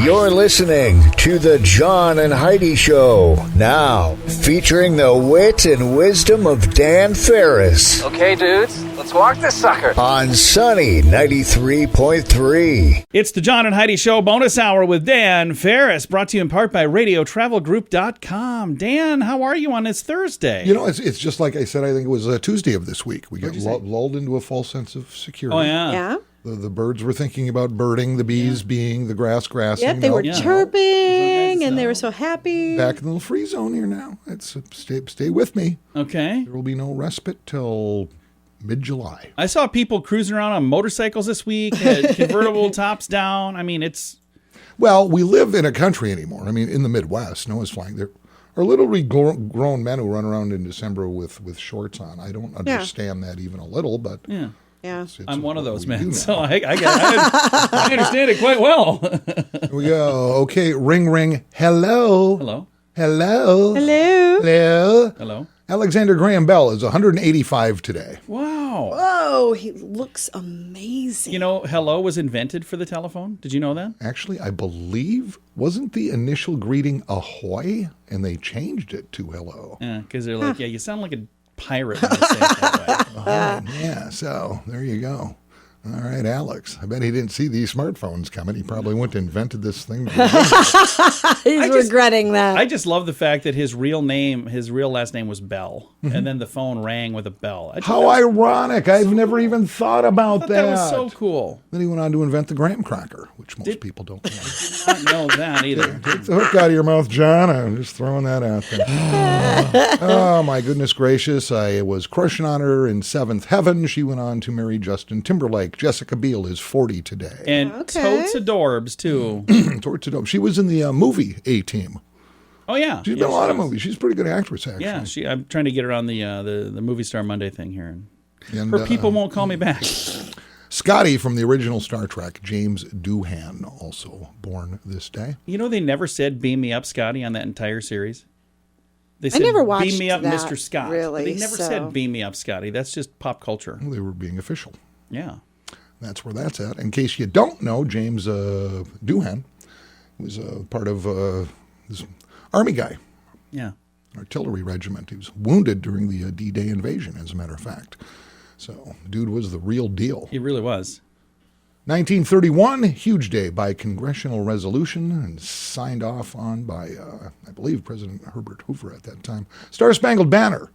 You're listening to The John and Heidi Show. Now, featuring the wit and wisdom of Dan Ferris. Okay, dudes, let's walk this sucker. On Sunny 93.3. It's the John and Heidi Show bonus hour with Dan Ferris, brought to you in part by RadioTravelGroup.com. Dan, how are you on this Thursday? You know, it's just like I said, I think it was Tuesday of this week. We got lulled into a false sense of security. Oh, yeah. Yeah. The birds were thinking about birding, the bees being, the grass grassing. Yep, they were chirping, and they were so happy. Back in the free zone here now. It's stay with me. Okay. There will be no respite till mid-July. I saw people cruising around on motorcycles this week, had convertible tops down. I mean, it's... Well, we live in a country anymore. I mean, in the Midwest, snow is flying. There are literally grown men who run around in December with shorts on. I don't understand that even a little, but... Yeah. Yeah. I'm one of those men, so I understand it quite well. Here we go. Okay, ring, ring. Hello. Hello. Hello. Hello. Hello. Hello. Alexander Graham Bell is 185 today. Wow. Whoa, he looks amazing. You know, hello was invented for the telephone. Did you know that? Actually, I believe, wasn't the initial greeting ahoy? And they changed it to hello. Yeah, because they're like, yeah, you sound like a pirate when you say it that way. Yeah, so there you go. All right, Alex. I bet he didn't see these smartphones coming. He probably went and invented this thing. He's regretting that. I just love the fact that his real last name was Bell, and then the phone rang with a bell. How ironic. I've never even thought about that. That was so cool. Then he went on to invent the graham cracker, which most people don't know. I did not know that either. Take the hook out of your mouth, John. I'm just throwing that out there. Oh, my goodness gracious. I was crushing on her in seventh heaven. She went on to marry Justin Timberlake. Jessica Biel is 40 today. And totes adorbs, too. Totes adorbs. She was in the movie A-Team. Oh, yeah. She's been in a lot of movies. She's a pretty good actress, actually. Yeah, I'm trying to get her on the Movie Star Monday thing here. And her people won't call me back. Scotty from the original Star Trek, James Doohan, also born this day. You know, they never said "Beam me up, Scotty" on that entire series. They said, I never watched "Beam me up, that, Mr. Scott." really, They never said "Beam me up, Scotty." That's just pop culture. They were being official. Yeah. That's where that's at. In case you don't know, James Doohan was part of this Army guy. Yeah. Artillery regiment. He was wounded during the D-Day invasion, as a matter of fact. So, dude was the real deal. He really was. 1931, huge day by congressional resolution and signed off on by, I believe, President Herbert Hoover at that time. Star-Spangled Banner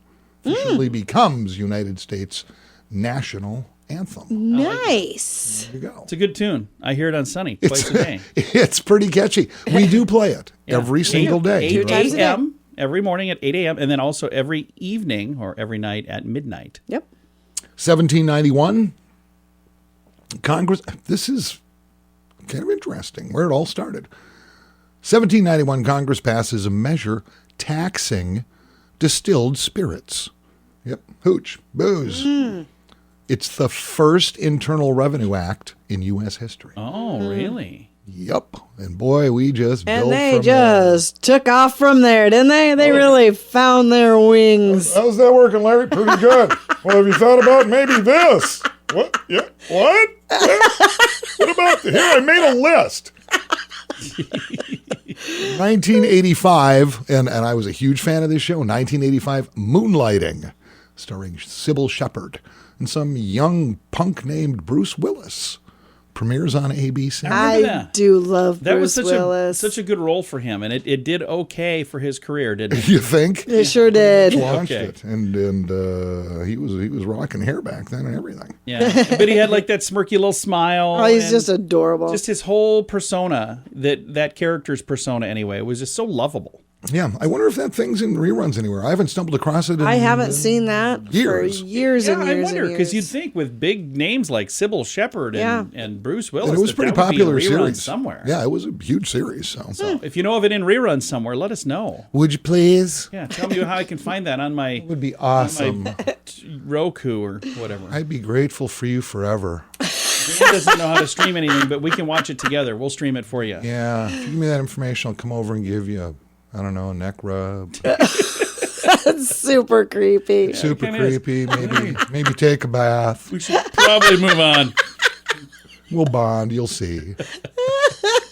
officially becomes United States national anthem. Nice. There you go. It's a good tune. I hear it on Sunny twice a day. It's pretty catchy. We do play it every single day. 8 a.m. every morning at 8 a.m. and then also every evening or every night at midnight. Yep. 1791, Congress, this is kind of interesting where it all started. 1791, Congress passes a measure taxing distilled spirits. Yep, hooch, booze. It's the first Internal Revenue Act in U.S. history. Oh, really? Yep. And boy, we just built And they from just took off from there, didn't they? They really found their wings. How's that working, Larry? Pretty good. Well, have you thought about maybe this? What? Yeah. What? What about here? I made a list. 1985, and I was a huge fan of this show. 1985, Moonlighting, starring Sybil Shepherd and some young punk named Bruce Willis. Premieres on ABC. I do love that Bruce Willis. Such a good role for him, and it did okay for his career, didn't it? You think? It sure did. Launched it, and he was rocking hair back then and everything. Yeah, but he had like that smirky little smile. Oh, he's just adorable. Just his whole persona, that character's persona anyway, was just so lovable. Yeah, I wonder if that thing's in reruns anywhere. I haven't stumbled across it in I haven't seen that years. for years and years. I wonder, because you'd think with big names like Sybil Shepherd and Bruce Willis, and it was pretty popular would be in reruns series somewhere. Yeah, it was a huge series. So if you know of it in reruns somewhere, let us know. Would you please? Yeah, tell me how I can find that on my It would be awesome. Roku or whatever. I'd be grateful for you forever. He doesn't know how to stream anything, but we can watch it together. We'll stream it for you. Yeah, if you give me that information, I'll come over and give you a neck rub. That's super creepy. Super creepy. Maybe take a bath. We should probably move on. We'll bond. You'll see.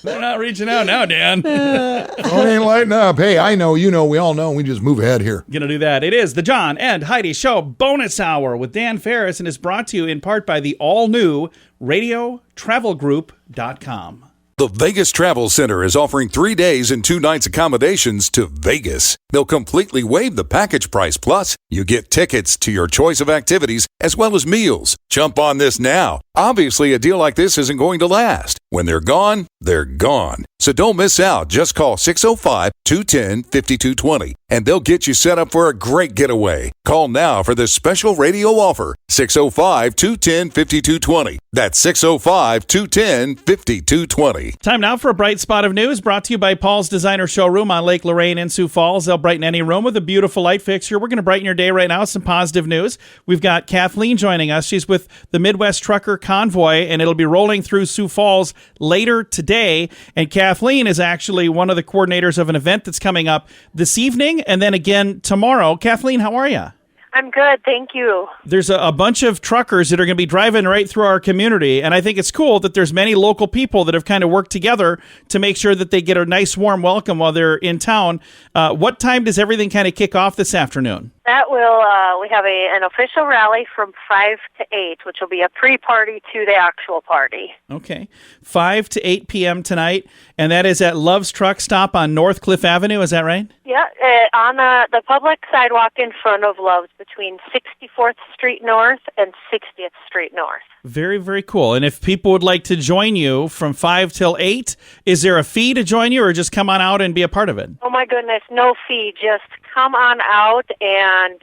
They're not reaching out now, Dan. Phone ain't lighting up. Hey, I know, you know, we all know. We just move ahead here. Gonna do that. It is the John and Heidi Show Bonus Hour with Dan Ferris and is brought to you in part by the all-new RadioTravelGroup.com. The Vegas Travel Center is offering 3 days and 2 nights accommodations to Vegas. They'll completely waive the package price. Plus, you get tickets to your choice of activities as well as meals. Jump on this now. Obviously, a deal like this isn't going to last. When they're gone, they're gone. So don't miss out. Just call 605-210-5220 and they'll get you set up for a great getaway. Call now for this special radio offer. 605-210-5220. That's 605-210-5220. Time now for a bright spot of news brought to you by Paul's Designer Showroom on Lake Lorraine in Sioux Falls. They'll brighten any room with a beautiful light fixture. We're going to brighten your day right now with some positive news. We've got Kathleen joining us. She's with the Midwest Trucker Convoy, and it'll be rolling through Sioux Falls later today. And Kathleen is actually one of the coordinators of an event that's coming up this evening and then again tomorrow. Kathleen, how are you? I'm good, thank you. There's a bunch of truckers that are going to be driving right through our community, and I think it's cool that there's many local people that have kind of worked together to make sure that they get a nice warm welcome while they're in town. What time does everything kind of kick off this afternoon? That will, we have an official rally from 5 to 8, which will be a pre-party to the actual party. Okay. 5 to 8 p.m. tonight, and that is at Love's Truck Stop on North Cliff Avenue, is that right? Yeah, on the public sidewalk in front of Love's between 64th Street North and 60th Street North. Very, very cool. And if people would like to join you from 5 till 8, is there a fee to join you or just come on out and be a part of it? Oh, my goodness, no fee. Just come on out and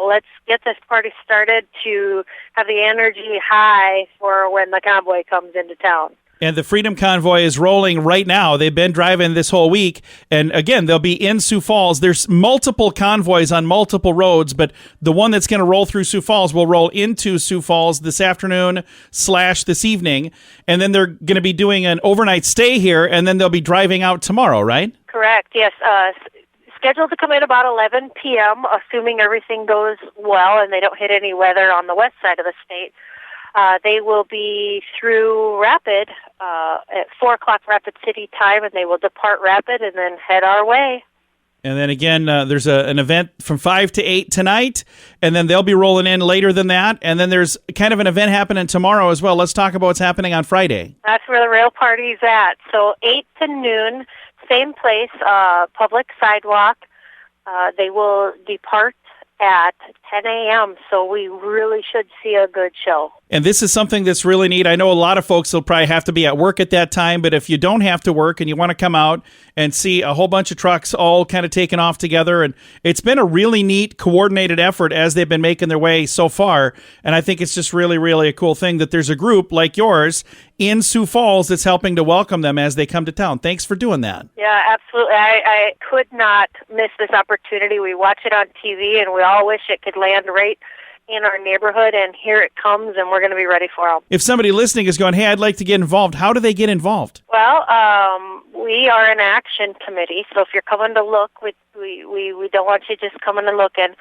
let's get this party started to have the energy high for when the convoy comes into town. And the Freedom Convoy is rolling right now. They've been driving this whole week. And again, they'll be in Sioux Falls. There's multiple convoys on multiple roads, but the one that's going to roll through Sioux Falls will roll into Sioux Falls this afternoon / this evening. And then they're going to be doing an overnight stay here, and then they'll be driving out tomorrow, right? Correct, yes. Scheduled to come in about 11 p.m., assuming everything goes well and they don't hit any weather on the west side of the state. They will be through Rapid at 4 o'clock Rapid City time, and they will depart Rapid and then head our way. And then again, there's an event from 5 to 8 tonight, and then they'll be rolling in later than that. And then there's kind of an event happening tomorrow as well. Let's talk about what's happening on Friday. That's where the real party's at. So 8 to noon, same place, public sidewalk. They will depart at 10 a.m., so we really should see a good show. And this is something that's really neat. I know a lot of folks will probably have to be at work at that time, but if you don't have to work and you want to come out and see a whole bunch of trucks all kind of taking off together, and it's been a really neat coordinated effort as they've been making their way so far. And I think it's just really, really a cool thing that there's a group like yours in Sioux Falls that's helping to welcome them as they come to town. Thanks for doing that. Yeah, absolutely. I could not miss this opportunity. We watch it on TV, and we all wish it could land right in our neighborhood, and here it comes, and we're going to be ready for them. If somebody listening is going, hey, I'd like to get involved, how do they get involved? Well, we are an action committee, so if you're coming to look, we don't want you just coming to look. And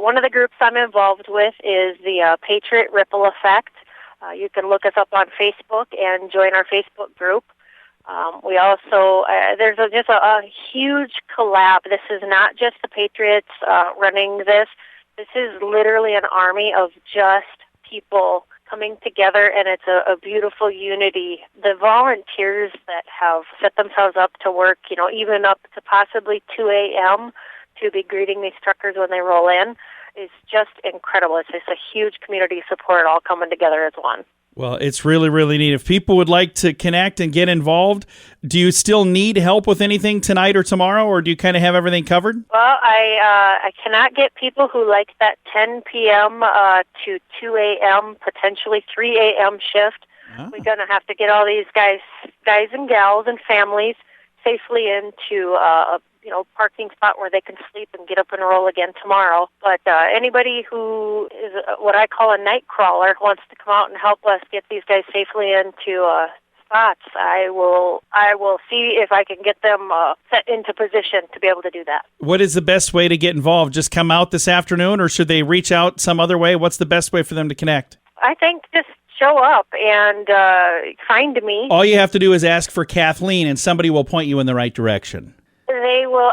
one of the groups I'm involved with is the Patriot Ripple Effect. You can look us up on Facebook and join our Facebook group. We also, there's just a huge collab. This is not just the Patriots running this. This is literally an army of just people coming together, and it's a beautiful unity. The volunteers that have set themselves up to work, even up to possibly 2 a.m. to be greeting these truckers when they roll in, is just incredible. It's just a huge community support all coming together as one. Well, it's really, really neat. If people would like to connect and get involved, do you still need help with anything tonight or tomorrow, or do you kind of have everything covered? Well, I cannot get people who like that 10 p.m. To 2 a.m., potentially 3 a.m. shift. Oh. We're going to have to get all these guys and gals and families safely into a parking spot where they can sleep and get up and roll again tomorrow. But anybody who is what I call a night crawler wants to come out and help us get these guys safely into spots, I will see if I can get them set into position to be able to do that. What is the best way to get involved? Just come out this afternoon, or should they reach out some other way? What's the best way for them to connect? I think just show up and find me. All you have to do is ask for Kathleen, and somebody will point you in the right direction. They will.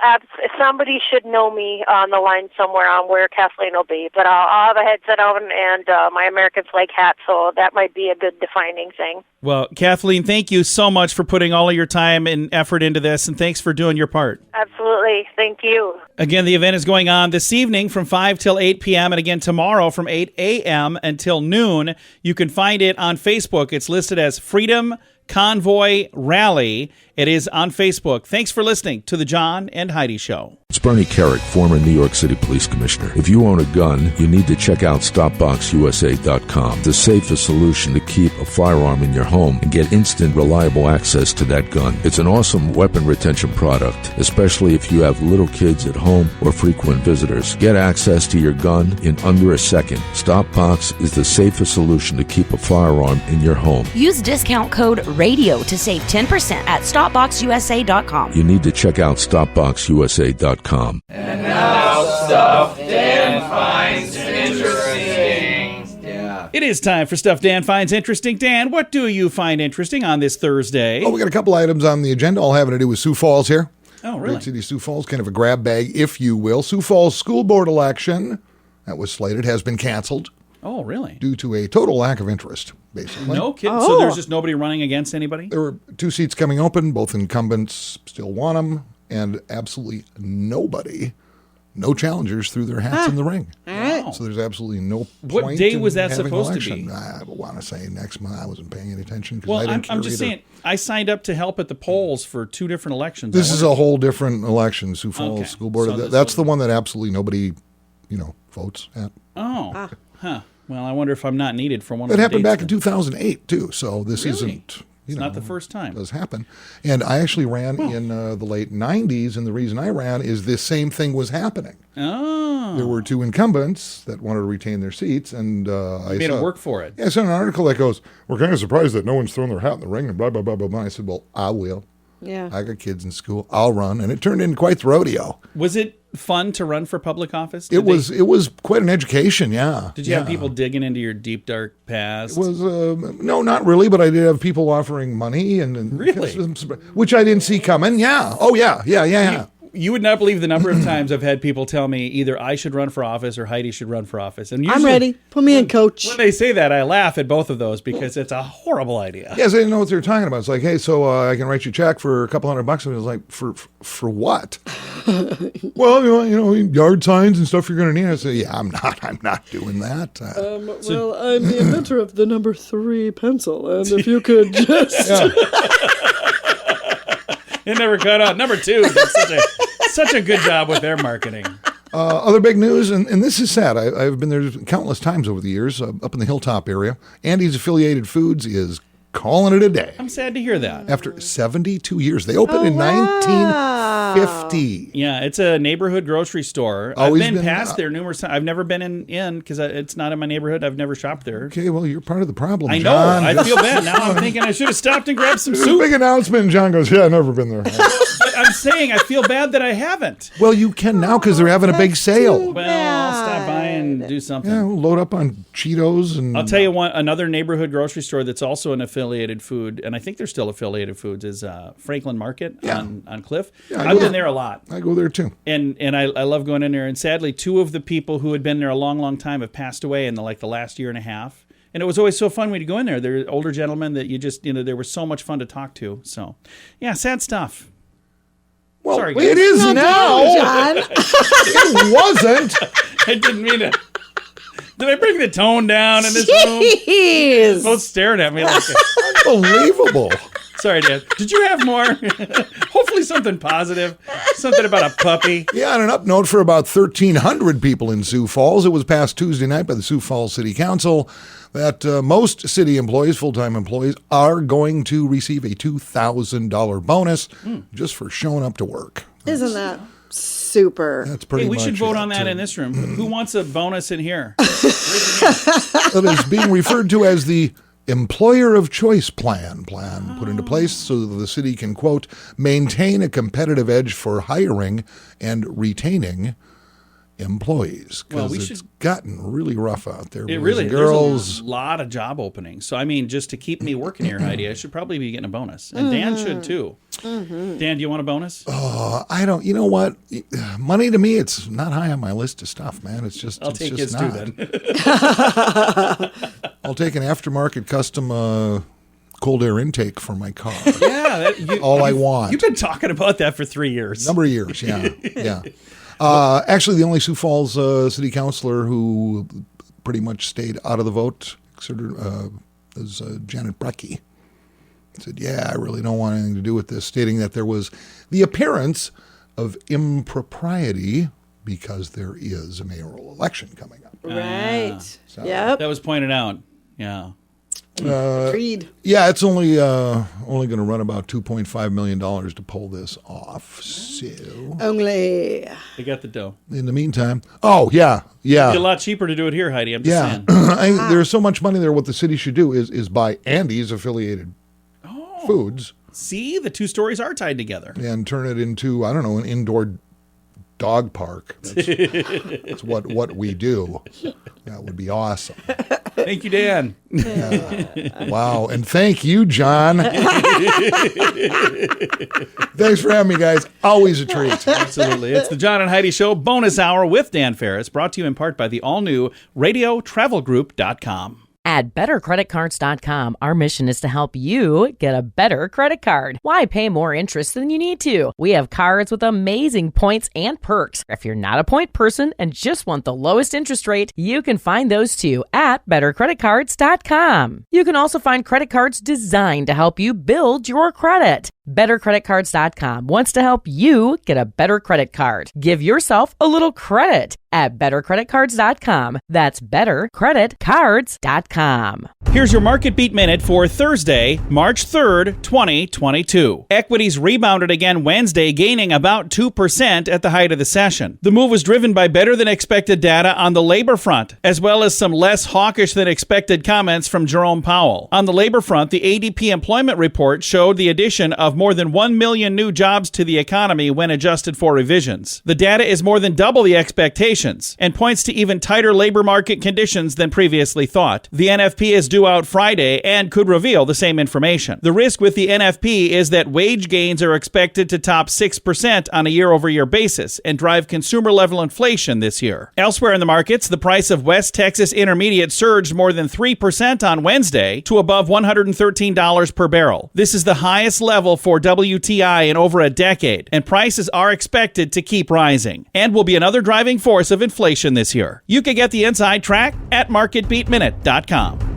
Somebody should know me on the line somewhere on where Kathleen will be. But I'll have a headset on and my American flag hat, so that might be a good defining thing. Well, Kathleen, thank you so much for putting all of your time and effort into this, and thanks for doing your part. Absolutely. Thank you. Again, the event is going on this evening from 5 till 8 p.m. and again tomorrow from 8 a.m. until noon. You can find it on Facebook. It's listed as Freedom Convoy Rally. It is on Facebook. Thanks for listening to The John and Heidi Show. It's Bernie Carrick, former New York City Police Commissioner. If you own a gun, you need to check out StopBoxUSA.com, the safest solution to keep a firearm in your home and get instant, reliable access to that gun. It's an awesome weapon retention product, especially if you have little kids at home or frequent visitors. Get access to your gun in under a second. StopBox is the safest solution to keep a firearm in your home. Use discount code RADIO to save 10% at StopBoxUSA.com. You need to check out StopBoxUSA.com. And now stuff Dan finds interesting. Yeah. It is time for Stuff Dan Finds Interesting. Dan, what do you find interesting on this Thursday? Oh, we got a couple items on the agenda, all having to do with Sioux Falls here. Oh, really? Great City, Sioux Falls, kind of a grab bag, if you will. Sioux Falls school board election that was slated has been canceled Oh, really? due to a total lack of interest, basically. No kidding. So there's just nobody running against anybody? There were 2 seats coming open. Both incumbents still want them, and absolutely nobody, no challengers threw their hats in the ring. All right. Wow. So there's absolutely no What point day in was that having an supposed to election. be? I want to say next month. I wasn't paying any attention because I Well, didn't I'm care just either. saying, I signed up to help at the polls for 2 different elections. This is a whole different election, Sioux Falls Okay. School Board. So this That's will- the one that absolutely nobody, votes at. Oh, huh. Well, I wonder if I'm not needed for one of It the happened dates back in 2008 too. So this Really? isn't. It's not the first time. Does happen. And I actually ran in the late 90s, and the reason I ran is this same thing was happening. Oh. There were 2 incumbents that wanted to retain their seats, and I Made saw, it work for it. Yeah, I saw an article that goes, "We're kind of surprised that no one's thrown their hat in the ring," and blah, blah, blah, blah, blah. I said, well, I will. Yeah. I got kids in school. I'll run. And it turned into quite the rodeo. Was it fun to run for public office? It was quite an education, yeah. Did you have people digging into your deep, dark past? It was no, not really, but I did have people offering money and Really? which I didn't see coming. Yeah. Oh yeah. You would not believe the number of times I've had people tell me either I should run for office or Heidi should run for office. And I'm usually, ready. Put me in, coach. When they say that, I laugh at both of those because it's a horrible idea. Yes, I didn't know what they were talking about. It's like, hey, so I can write you a check for a couple $100. And it was like, for what? Well, yard signs and stuff you're going to need. I said, yeah, I'm not doing that. Well, I'm the inventor of the number 3 pencil, and if you could just... It never cut out. Number 2 did such a good job with their marketing. Other big news, and this is sad. I've been there countless times over the years, up in the Hilltop area. Andy's Affiliated Foods is calling it a day. I'm sad to hear that. After 72 years. They opened in 1950. Yeah, it's a neighborhood grocery store. Always I've been been, past there numerous times. I've never been in because it's not in my neighborhood. I've never shopped there. Okay, well, you're part of the problem, I know. John. I feel bad. Now I'm thinking I should have stopped and grabbed some It was a soup. big announcement, and John goes, yeah, I've never been there. But I'm saying I feel bad that I haven't. Well, you can now because they're having a big sale. Well, I'll stop by and do something. Yeah, we'll load up on Cheetos and... I'll tell you another neighborhood grocery store that's also an affiliated food, and I think they're still affiliated foods, is Franklin Market on Cliff. Yeah, I've been there a lot. I go there too. And I love going in there. And sadly, 2 of the people who had been there a long, long time have passed away in the last year and a half. And it was always so fun when you go in there. They're older gentlemen that you just, they were so much fun to talk to. So, yeah, sad stuff. Well, Sorry, guys. it is now. John. It wasn't. I didn't mean it. Did I bring the tone down in this room? Jeez. Both staring at me like Unbelievable. Sorry, Dad. Did you have more? Hopefully something positive. Something about a puppy. Yeah, on an up note for about 1,300 people in Sioux Falls, it was passed Tuesday night by the Sioux Falls City Council that most city employees, full-time employees, are going to receive a $2,000 bonus just for showing up to work. Isn't that super? That's pretty Hey, much we should vote it. on that in this room. Who wants a bonus in here? It is being referred to as the Employer of Choice plan put into place so that the city can, quote, maintain a competitive edge for hiring and retaining employees, because it's gotten really rough out there. It boys really and girls. There's a lot of job openings. So, I mean, just to keep me working here, Heidi, I should probably be getting a bonus. And Dan should, too. Dan, do you want a bonus? I don't. You know what? Money to me, it's not high on my list of stuff, man. It's just. I'll it's take just his, not. too, then. I'll take an aftermarket custom cold air intake for my car. Yeah. I want. You've been talking about that for 3 years. Number of years, yeah. Yeah. Actually, the only Sioux Falls city councilor who pretty much stayed out of the vote is Janet Brecky. Said, yeah, I really don't want anything to do with this, stating that there was the appearance of impropriety because there is a mayoral election coming up. Right. So, Yep. That was pointed out. Yeah. Agreed. Yeah, it's only going to run about $2.5 million to pull this off. So, Only. They got the dough. in the meantime, yeah. It'd be a lot cheaper to do it here, Heidi. I'm just saying. There's so much money there. What the city should do is buy Andy's affiliated foods. See, the two stories are tied together. And turn it into, I don't know, an indoor dog park. That's what we do. That would be awesome. Thank you, Dan. Wow. And thank you, John. Thanks for having me, guys. Always a treat. Absolutely. It's the John and Heidi Show bonus hour with Dan Ferris, brought to you in part by the all-new RadioTravelGroup.com. At BetterCreditCards.com, our mission is to help you get a better credit card. Why pay more interest than you need to? We have cards with amazing points and perks. If you're not a point person and just want the lowest interest rate, you can find those too at BetterCreditCards.com. You can also find credit cards designed to help you build your credit. BetterCreditCards.com wants to help you get a better credit card. Give yourself a little credit at BetterCreditCards.com. That's BetterCreditCards.com. Here's your Market Beat Minute for Thursday, March 3rd, 2022. Equities rebounded again Wednesday, gaining about 2% at the height of the session. The move was driven by better than expected data on the labor front, as well as some less hawkish than expected comments from Jerome Powell. On the labor front, the ADP employment report showed the addition of more than 1 million new jobs to the economy when adjusted for revisions. The data is more than double the expectations and points to even tighter labor market conditions than previously thought. The NFP is due out Friday and could reveal the same information. The risk with the NFP is that wage gains are expected to top 6% on a year-over-year basis and drive consumer-level inflation this year. Elsewhere in the markets, the price of West Texas Intermediate surged more than 3% on Wednesday to above $113 per barrel. This is the highest level for WTI in over a decade, and prices are expected to keep rising and will be another driving force of inflation this year. You can get the inside track at MarketBeatMinute.com.